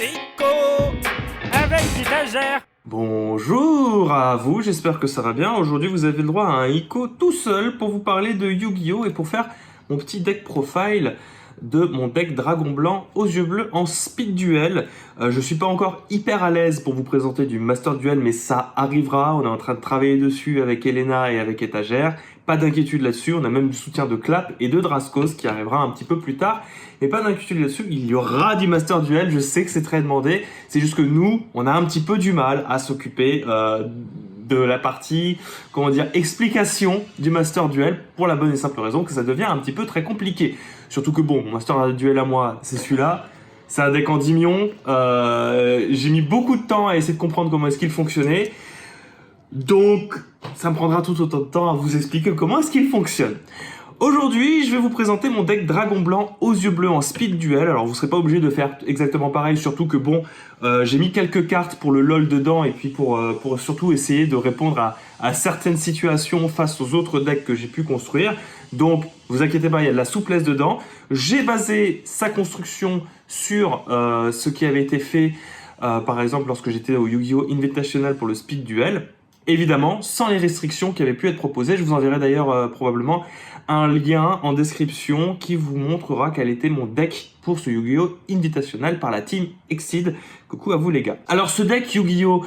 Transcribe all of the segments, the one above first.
Ico avec l'étagère. Bonjour à vous, j'espère que ça va bien. Aujourd'hui, vous avez le droit à un Ico tout seul pour vous parler de Yu-Gi-Oh! Et pour faire mon petit deck profile de mon deck Dragon Blanc aux yeux bleus en Speed Duel. Je suis pas encore hyper à l'aise pour vous présenter du Master Duel, mais ça arrivera. On est en train de travailler dessus avec Elena et avec Étagère. Pas d'inquiétude là-dessus, on a même du soutien de Clap et de Draskos qui arrivera un petit peu plus tard. Et pas d'inquiétude là-dessus, il y aura du Master Duel, je sais que c'est très demandé. C'est juste que nous, on a un petit peu du mal à s'occuper de la partie, comment dire, explication du Master Duel pour la bonne et simple raison que ça devient un petit peu très compliqué. Surtout que bon, mon Master Duel à moi, c'est celui-là. C'est un deck en 10 millions. J'ai mis beaucoup de temps à essayer de comprendre comment est-ce qu'il fonctionnait. Donc, ça me prendra tout autant de temps à vous expliquer comment est-ce qu'il fonctionne. Aujourd'hui, je vais vous présenter mon deck Dragon Blanc aux yeux bleus en Speed Duel. Alors, vous ne serez pas obligé de faire exactement pareil, surtout que bon, j'ai mis quelques cartes pour le LOL dedans et puis pour surtout essayer de répondre à certaines situations face aux autres decks que j'ai pu construire. Donc, vous inquiétez pas, il y a de la souplesse dedans. J'ai basé sa construction sur ce qui avait été fait, par exemple, lorsque j'étais au Yu-Gi-Oh! Invitational pour le Speed Duel. Évidemment, sans les restrictions qui avaient pu être proposées. Je vous enverrai d'ailleurs probablement un lien en description qui vous montrera quel était mon deck pour ce Yu-Gi-Oh! Invitational par la team Exceed. Coucou à vous les gars. Alors ce deck Yu-Gi-Oh!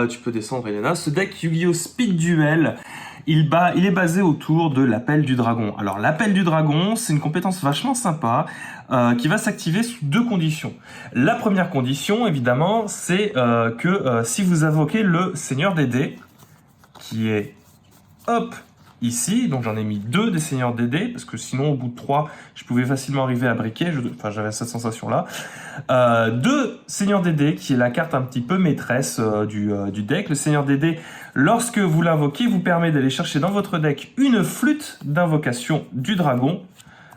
Tu peux descendre Elena. Ce deck Yu-Gi-Oh! Speed Duel, il est basé autour de l'appel du dragon. Alors l'appel du dragon, c'est une compétence vachement sympa qui va s'activer sous deux conditions. La première condition, évidemment, c'est que si vous invoquez le Seigneur des Dés, qui est, hop, ici, donc j'en ai mis 2 des Seigneurs des Dés, parce que sinon au bout de 3, je pouvais facilement arriver à briquer, enfin j'avais cette sensation-là. 2 Seigneurs des Dés, qui est la carte un petit peu maîtresse du deck. Le Seigneur des Dés, lorsque vous l'invoquez, vous permet d'aller chercher dans votre deck une flûte d'invocation du dragon,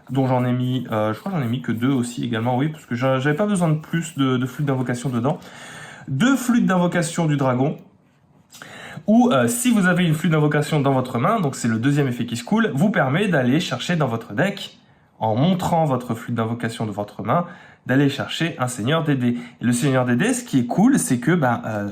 dont j'en ai mis, je crois que j'en ai mis que 2 aussi également, oui, parce que j'avais pas besoin de plus de flûtes d'invocation dedans. 2 flûtes d'invocation du dragon, ou si vous avez une flûte d'invocation dans votre main, donc c'est le deuxième effet qui se coule, vous permet d'aller chercher dans votre deck, en montrant votre flûte d'invocation de votre main, d'aller chercher un Seigneur des Dés. Et le Seigneur des Dés, ce qui est cool, c'est que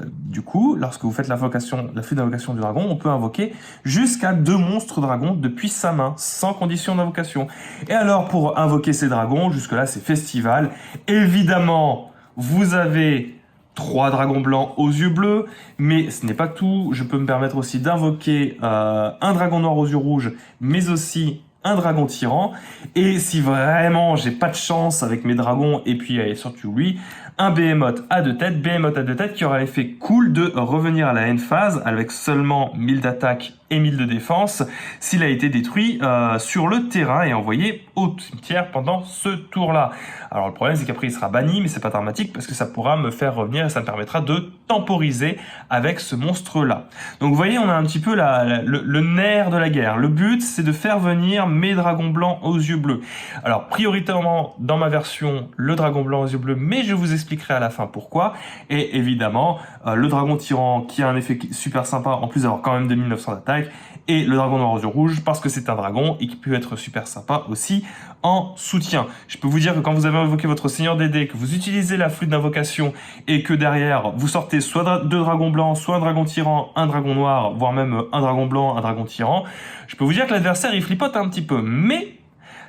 du coup, lorsque vous faites la flûte d'invocation du dragon, on peut invoquer jusqu'à 2 monstres dragons depuis sa main, sans condition d'invocation. Et alors, pour invoquer ces dragons, jusque-là, c'est festival. Évidemment, vous avez 3 dragons blancs aux yeux bleus, mais ce n'est pas tout. Je peux me permettre aussi d'invoquer un dragon noir aux yeux rouges, mais aussi un dragon tyran. Et si vraiment j'ai pas de chance avec mes dragons, et puis surtout lui, un Behemoth à 2 têtes, qui aura l'effet cool de revenir à la end phase avec seulement 1000 d'attaque et 1000 de défense s'il a été détruit sur le terrain et envoyé au cimetière pendant ce tour-là. Alors le problème c'est qu'après il sera banni, mais c'est pas dramatique parce que ça pourra me faire revenir et ça me permettra de temporiser avec ce monstre-là. Donc vous voyez, on a un petit peu le nerf de la guerre. Le but c'est de faire venir mes dragons blancs aux yeux bleus. Alors prioritairement dans ma version le dragon blanc aux yeux bleus, mais je vous expliquerai à la fin pourquoi. Et évidemment le dragon tyran qui a un effet super sympa en plus d'avoir quand même 2900 d'attaque, et le dragon noir aux yeux rouges parce que c'est un dragon et qui peut être super sympa aussi en soutien. Je peux vous dire que quand vous avez invoqué votre Seigneur des Dés, que vous utilisez la flûte d'invocation et que derrière vous sortez soit 2 dragons blancs, soit un dragon tyran, un dragon noir, voire même un dragon blanc, un dragon tyran, je peux vous dire que l'adversaire il flipote un petit peu, mais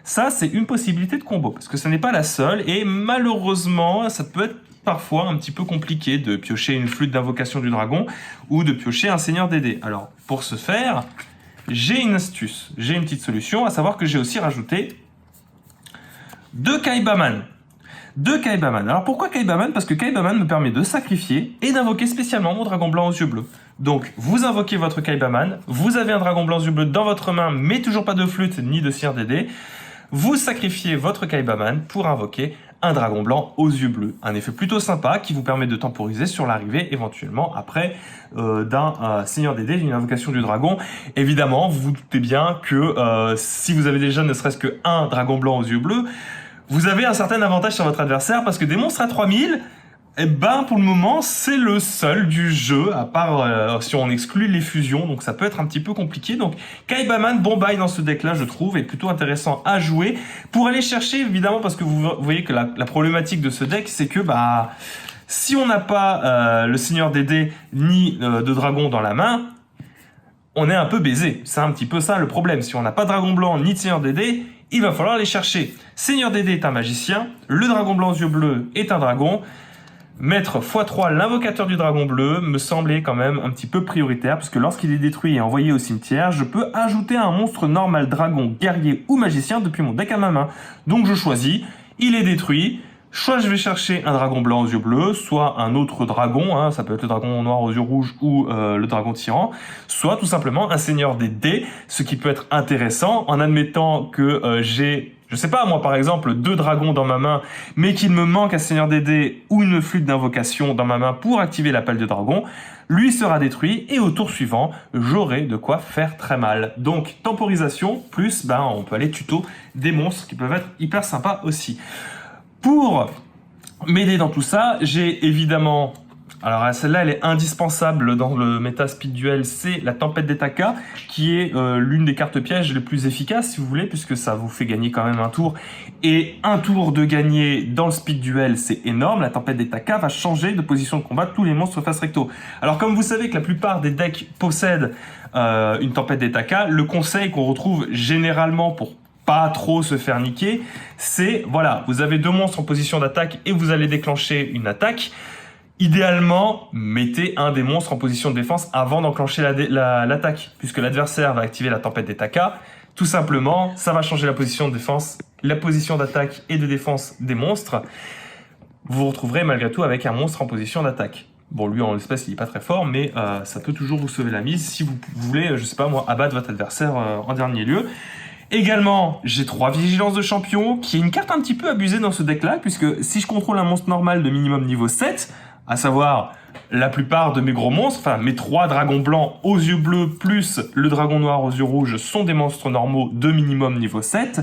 ça c'est une possibilité de combo parce que ce n'est pas la seule et malheureusement ça peut être parfois un petit peu compliqué de piocher une flûte d'invocation du dragon ou de piocher un Seigneur des Dés. Alors, pour ce faire, j'ai une astuce, j'ai une petite solution, à savoir que j'ai aussi rajouté 2 Kaibaman. 2 Kaibaman. Alors pourquoi Kaibaman? Parce que Kaibaman me permet de sacrifier et d'invoquer spécialement mon dragon blanc aux yeux bleus. Donc, vous invoquez votre Kaibaman, vous avez un dragon blanc aux yeux bleus dans votre main, mais toujours pas de flûte ni de Seigneur des Dés. Vous sacrifiez votre Kaibaman pour invoquer un dragon blanc aux yeux bleus. Un effet plutôt sympa qui vous permet de temporiser sur l'arrivée éventuellement après d'un Seigneur des Dés, d'une invocation du dragon. Évidemment, vous vous doutez bien que si vous avez déjà ne serait-ce qu'un dragon blanc aux yeux bleus, vous avez un certain avantage sur votre adversaire parce que des monstres à 3000, eh ben, pour le moment, c'est le seul du jeu, à part si on exclut les fusions, donc ça peut être un petit peu compliqué. Donc, Kaibaman, bon bail dans ce deck-là, je trouve, est plutôt intéressant à jouer. Pour aller chercher, évidemment, parce que vous voyez que la problématique de ce deck, c'est que, Si on n'a pas le Seigneur des Dés ni de dragon dans la main, on est un peu baisé. C'est un petit peu ça le problème. Si on n'a pas de dragon blanc ni de Seigneur des Dés, il va falloir les chercher. Seigneur des Dés est un magicien, le dragon blanc aux yeux bleus est un dragon. Mettre x3 l'invocateur du dragon bleu me semblait quand même un petit peu prioritaire, puisque lorsqu'il est détruit et envoyé au cimetière, je peux ajouter un monstre normal dragon, guerrier ou magicien depuis mon deck à ma main. Donc je choisis, il est détruit, soit je vais chercher un dragon blanc aux yeux bleus, soit un autre dragon, hein, ça peut être le dragon noir aux yeux rouges ou le dragon tyran, soit tout simplement un seigneur des dés, ce qui peut être intéressant en admettant que j'ai... Je sais pas, moi par exemple, 2 dragons dans ma main, mais qu'il me manque un seigneur des dés ou une flûte d'invocation dans ma main pour activer l'appel de dragon, lui sera détruit et au tour suivant, j'aurai de quoi faire très mal. Donc temporisation, plus on peut aller tuto des monstres qui peuvent être hyper sympas aussi. Pour m'aider dans tout ça, j'ai évidemment... Alors celle-là, elle est indispensable dans le méta speed duel, c'est la tempête d'Etaka, qui est l'une des cartes pièges les plus efficaces, si vous voulez, puisque ça vous fait gagner quand même un tour. Et un tour de gagner dans le speed duel, c'est énorme. La tempête d'Etaka va changer de position de combat tous les monstres face recto. Alors comme vous savez que la plupart des decks possèdent une tempête d'Etaka, le conseil qu'on retrouve généralement pour pas trop se faire niquer, c'est, voilà, vous avez 2 monstres en position d'attaque et vous allez déclencher une attaque. Idéalement, mettez un des monstres en position de défense avant d'enclencher l'attaque, puisque l'adversaire va activer la tempête d'Etaka. Tout simplement, ça va changer la position de défense, la position d'attaque et de défense des monstres. Vous vous retrouverez malgré tout avec un monstre en position d'attaque. Bon, lui, en l'espèce, il est pas très fort, mais ça peut toujours vous sauver la mise si vous voulez, je sais pas moi, abattre votre adversaire en dernier lieu. Également, j'ai 3 vigilances de champion, qui est une carte un petit peu abusée dans ce deck-là, puisque si je contrôle un monstre normal de minimum niveau 7, à savoir la plupart de mes gros monstres, enfin mes 3 dragons blancs aux yeux bleus plus le dragon noir aux yeux rouges sont des monstres normaux de minimum niveau 7,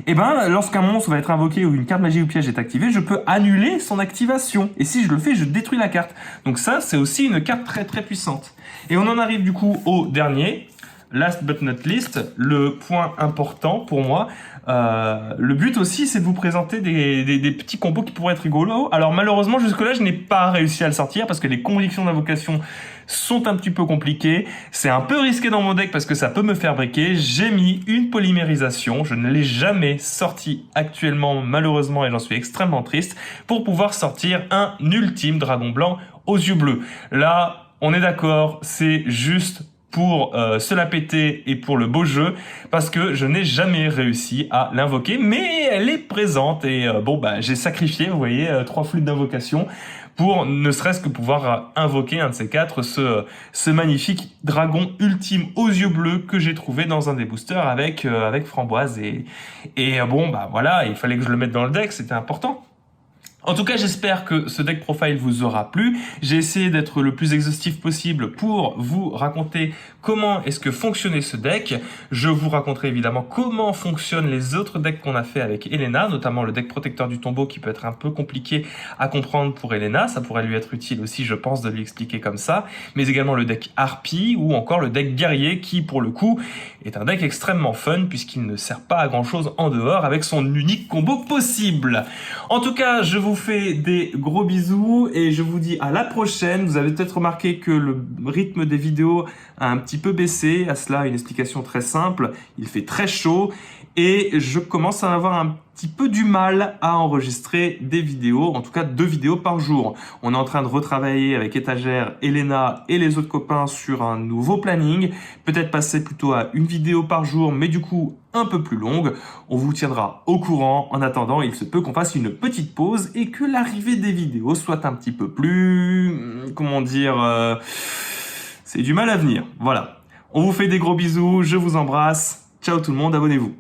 et lorsqu'un monstre va être invoqué ou une carte magie ou piège est activée, je peux annuler son activation. Et si je le fais, je détruis la carte. Donc ça, c'est aussi une carte très très puissante. Et on en arrive du coup au dernier. Last but not least, le point important pour moi, le but aussi c'est de vous présenter des petits combos qui pourraient être rigolos. Alors malheureusement jusque là je n'ai pas réussi à le sortir parce que les convictions d'invocation sont un petit peu compliquées. C'est un peu risqué dans mon deck parce que ça peut me faire briquer. J'ai mis une polymérisation, je ne l'ai jamais sorti actuellement malheureusement et j'en suis extrêmement triste, pour pouvoir sortir un ultime dragon blanc aux yeux bleus. Là on est d'accord, c'est juste pour se la péter et pour le beau jeu, parce que je n'ai jamais réussi à l'invoquer, mais elle est présente, et j'ai sacrifié, vous voyez, 3 flûtes d'invocation, pour ne serait-ce que pouvoir invoquer un de ces 4, ce magnifique dragon ultime aux yeux bleus que j'ai trouvé dans un des boosters avec Framboise, voilà, il fallait que je le mette dans le deck, c'était important. En tout cas, j'espère que ce deck profile vous aura plu. J'ai essayé d'être le plus exhaustif possible pour vous raconter comment est-ce que fonctionnait ce deck. Je vous raconterai évidemment comment fonctionnent les autres decks qu'on a fait avec Elena, notamment le deck protecteur du tombeau qui peut être un peu compliqué à comprendre pour Elena. Ça pourrait lui être utile aussi, je pense, de lui expliquer comme ça. Mais également le deck Harpie ou encore le deck guerrier qui, pour le coup, est un deck extrêmement fun puisqu'il ne sert pas à grand chose en dehors avec son unique combo possible. En tout cas, je vous fais des gros bisous et je vous dis à la prochaine. Vous avez peut-être remarqué que le rythme des vidéos a un petit peu baissé. À cela, une explication très simple. Il fait très chaud et je commence à avoir un petit peu du mal à enregistrer des vidéos, en tout cas 2 vidéos par jour. On est en train de retravailler avec Étagère, Elena et les autres copains sur un nouveau planning, peut-être passer plutôt à 1 vidéo par jour, mais du coup un peu plus longue. On vous tiendra au courant. En attendant, il se peut qu'on fasse une petite pause et que l'arrivée des vidéos soit un petit peu plus... comment dire... c'est du mal à venir. Voilà. On vous fait des gros bisous, je vous embrasse. Ciao tout le monde, abonnez-vous.